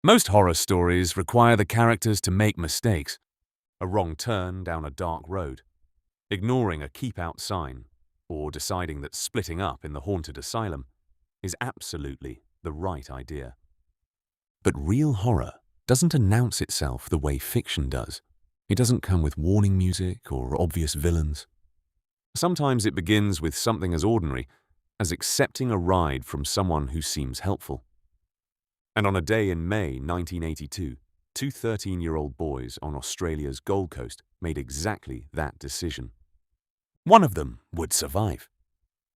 Most horror stories require the characters to make mistakes, a wrong turn down a dark road, ignoring a keep-out sign, or deciding that splitting up in the haunted asylum is absolutely the right idea. But real horror doesn't announce itself the way fiction does. It doesn't come with warning music or obvious villains. Sometimes it begins with something as ordinary as accepting a ride from someone who seems helpful. And on a day in May 1982, two 13-year-old boys on Australia's Gold Coast made exactly that decision. One of them would survive.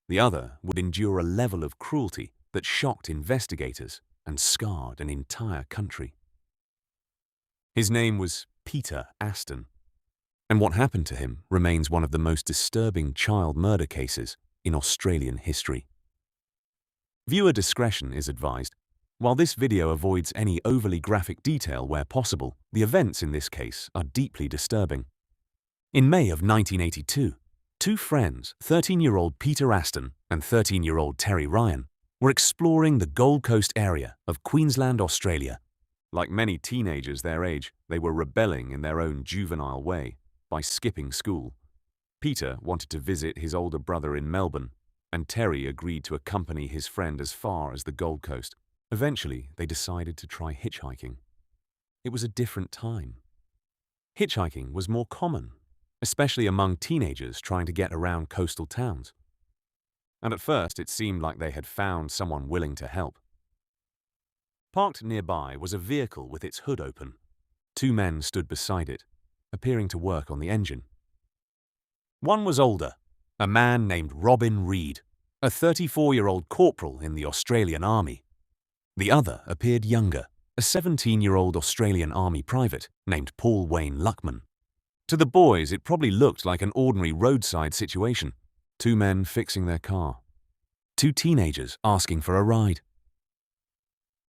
The other would endure a level of cruelty that shocked investigators and scarred an entire country. His name was Peter Aston, and what happened to him remains one of the most disturbing child murder cases in Australian history. Viewer discretion is advised. While this video avoids any overly graphic detail where possible, the events in this case are deeply disturbing. In May of 1982, two friends, 13-year-old Peter Aston and 13-year-old Terry Ryan, were exploring the Gold Coast area of Queensland, Australia. Like many teenagers their age, they were rebelling in their own juvenile way by skipping school. Peter wanted to visit his older brother in Melbourne, and Terry agreed to accompany his friend as far as the Gold Coast. Eventually, they decided to try hitchhiking. It was a different time. Hitchhiking was more common, especially among teenagers trying to get around coastal towns. And at first, it seemed like they had found someone willing to help. Parked nearby was a vehicle with its hood open. Two men stood beside it, appearing to work on the engine. One was older, a man named Robin Reed, a 34-year-old corporal in the Australian Army. The other appeared younger, a 17-year-old Australian Army private named Paul Wayne Luckman. To the boys, it probably looked like an ordinary roadside situation. Two men fixing their car. Two teenagers asking for a ride.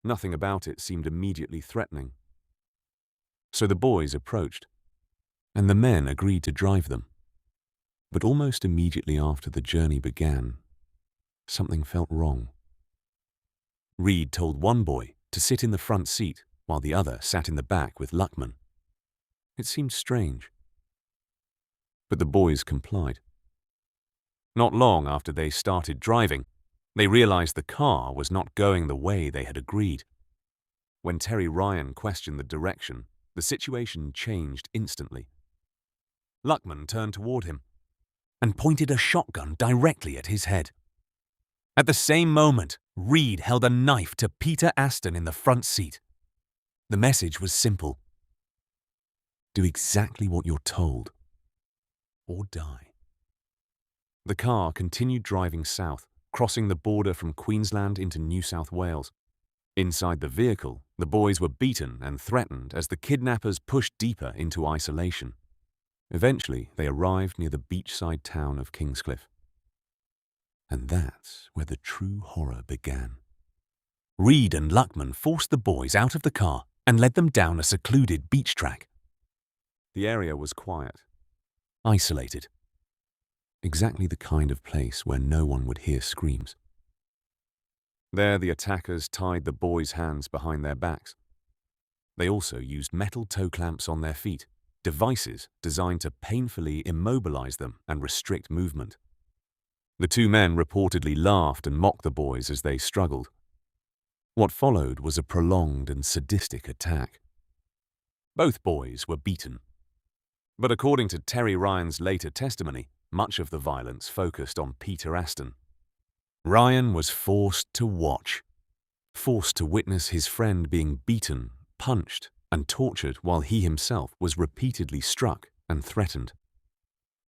Nothing about it seemed immediately threatening. So the boys approached, and the men agreed to drive them. But almost immediately after the journey began, something felt wrong. Reed told one boy to sit in the front seat while the other sat in the back with Luckman. It seemed strange. But the boys complied. Not long after they started driving, they realized the car was not going the way they had agreed. When Terry Ryan questioned the direction, the situation changed instantly. Luckman turned toward him and pointed a shotgun directly at his head. At the same moment, Reed held a knife to Peter Aston in the front seat. The message was simple. Do exactly what you're told, or die. The car continued driving south, crossing the border from Queensland into New South Wales. Inside the vehicle, the boys were beaten and threatened as the kidnappers pushed deeper into isolation. Eventually, they arrived near the beachside town of Kingscliff. And that's where the true horror began. Reed and Luckman forced the boys out of the car and led them down a secluded beach track. The area was quiet, isolated. Exactly the kind of place where no one would hear screams. There, the attackers tied the boys' hands behind their backs. They also used metal toe clamps on their feet, devices designed to painfully immobilize them and restrict movement. The two men reportedly laughed and mocked the boys as they struggled. What followed was a prolonged and sadistic attack. Both boys were beaten. But according to Terry Ryan's later testimony, much of the violence focused on Peter Aston. Ryan was forced to watch, forced to witness his friend being beaten, punched, and tortured while he himself was repeatedly struck and threatened.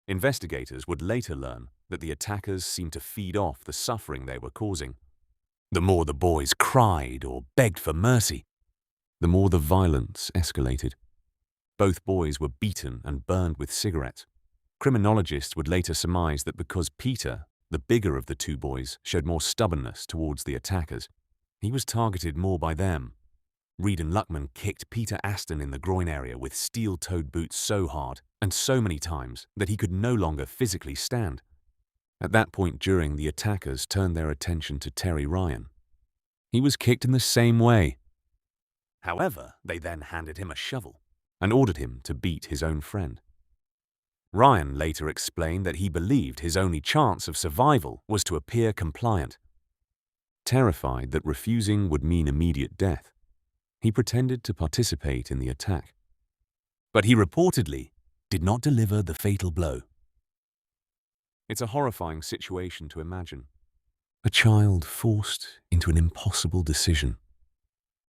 Investigators would later learn that the attackers seemed to feed off the suffering they were causing. The more the boys cried or begged for mercy, the more the violence escalated. Both boys were beaten and burned with cigarettes. Criminologists would later surmise that because Peter, the bigger of the two boys, showed more stubbornness towards the attackers, he was targeted more by them. Reed and Luckman kicked Peter Aston in the groin area with steel-toed boots so hard and so many times that he could no longer physically stand. At that point during, the attackers turned their attention to Terry Ryan. He was kicked in the same way. However, they then handed him a shovel and ordered him to beat his own friend. Ryan later explained that he believed his only chance of survival was to appear compliant. Terrified that refusing would mean immediate death, he pretended to participate in the attack. But he reportedly did not deliver the fatal blow. It's a horrifying situation to imagine. A child forced into an impossible decision.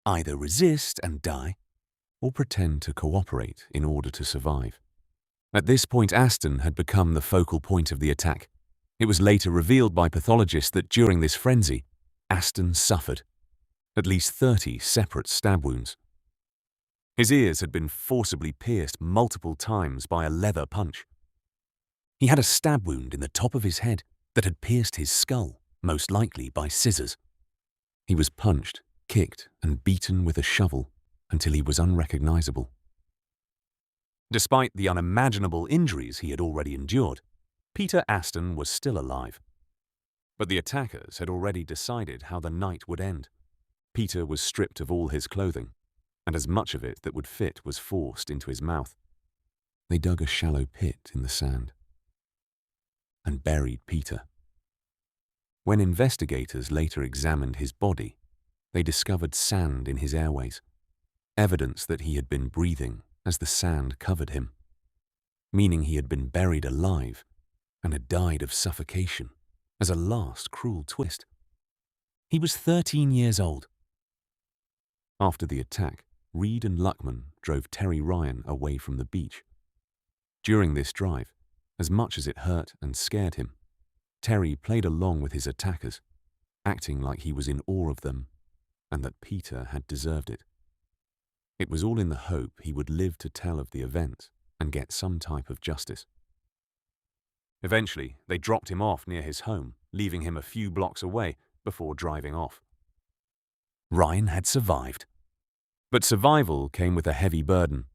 Either resist and die, or pretend to cooperate in order to survive. At this point, Aston had become the focal point of the attack. It was later revealed by pathologists that during this frenzy, Aston suffered at least 30 separate stab wounds. His ears had been forcibly pierced multiple times by a leather punch. He had a stab wound in the top of his head that had pierced his skull, most likely by scissors. He was punched, kicked, and beaten with a shovel until he was unrecognizable. Despite the unimaginable injuries he had already endured, Peter Aston was still alive. But the attackers had already decided how the night would end. Peter was stripped of all his clothing, and as much of it that would fit was forced into his mouth. They dug a shallow pit in the sand and buried Peter. When investigators later examined his body, they discovered sand in his airways, evidence that he had been breathing as the sand covered him, meaning he had been buried alive and had died of suffocation as a last cruel twist. He was 13 years old. After the attack, Reed and Luckman drove Terry Ryan away from the beach. During this drive, as much as it hurt and scared him, Terry played along with his attackers, acting like he was in awe of them and that Peter had deserved it. It was all in the hope he would live to tell of the event and get some type of justice. Eventually, they dropped him off near his home, leaving him a few blocks away before driving off. Ryan had survived. But survival came with a heavy burden.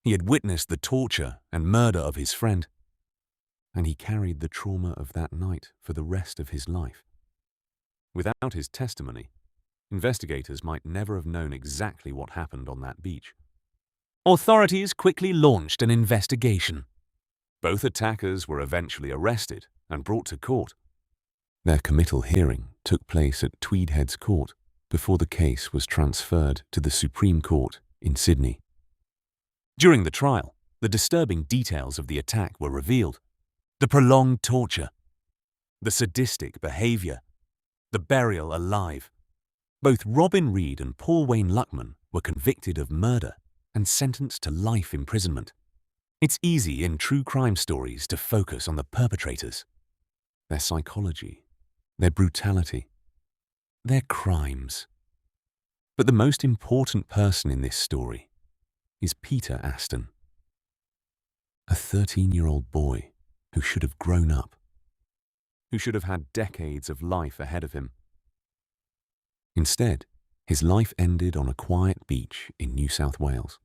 He had witnessed the torture and murder of his friend, and he carried the trauma of that night for the rest of his life. Without his testimony, investigators might never have known exactly what happened on that beach. Authorities quickly launched an investigation. Both attackers were eventually arrested and brought to court. Their committal hearing took place at Tweedheads Court before the case was transferred to the Supreme Court in Sydney. During the trial, the disturbing details of the attack were revealed. The prolonged torture, the sadistic behavior, the burial alive. Both Robin Reed and Paul Wayne Luckman were convicted of murder and sentenced to life imprisonment. It's easy in true crime stories to focus on the perpetrators, their psychology, their brutality, their crimes. But the most important person in this story is Peter Aston, a 13-year-old boy who should have grown up, who should have had decades of life ahead of him. Instead, his life ended on a quiet beach in New South Wales,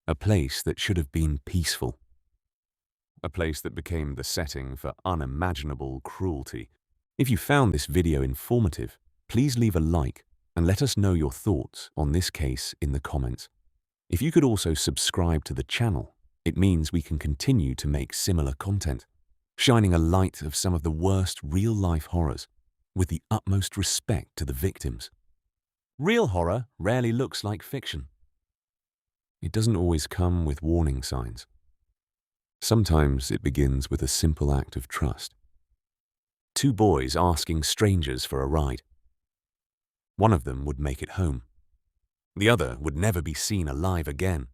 a place that should have been peaceful, a place that became the setting for unimaginable cruelty. If you found this video informative, please leave a like and let us know your thoughts on this case in the comments. If you could also subscribe to the channel, it means we can continue to make similar content, shining a light of some of the worst real-life horrors with the utmost respect to the victims. Real horror rarely looks like fiction. It doesn't always come with warning signs. Sometimes it begins with a simple act of trust. Two boys asking strangers for a ride. One of them would make it home. The other would never be seen alive again.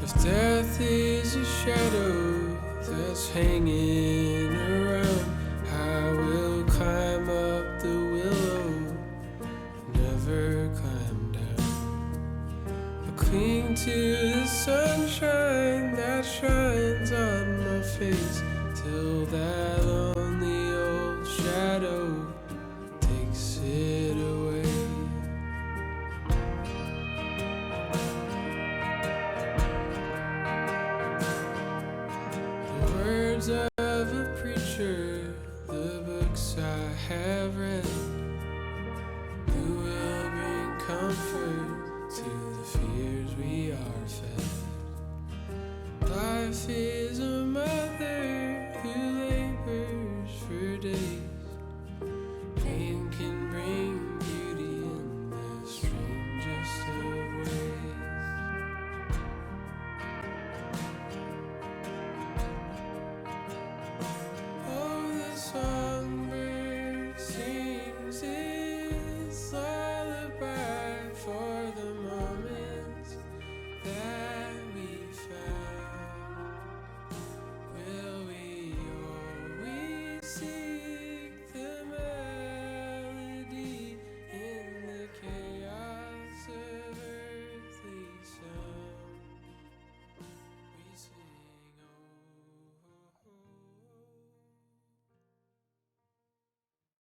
If death is a shadow that's hanging around, I will climb up the willow, never climb down. I cling to the sunshine that shines on my face, till that lonely old shadow I have read, who will bring comfort to the fears we are fed. Life is a mother who labors for days, pain can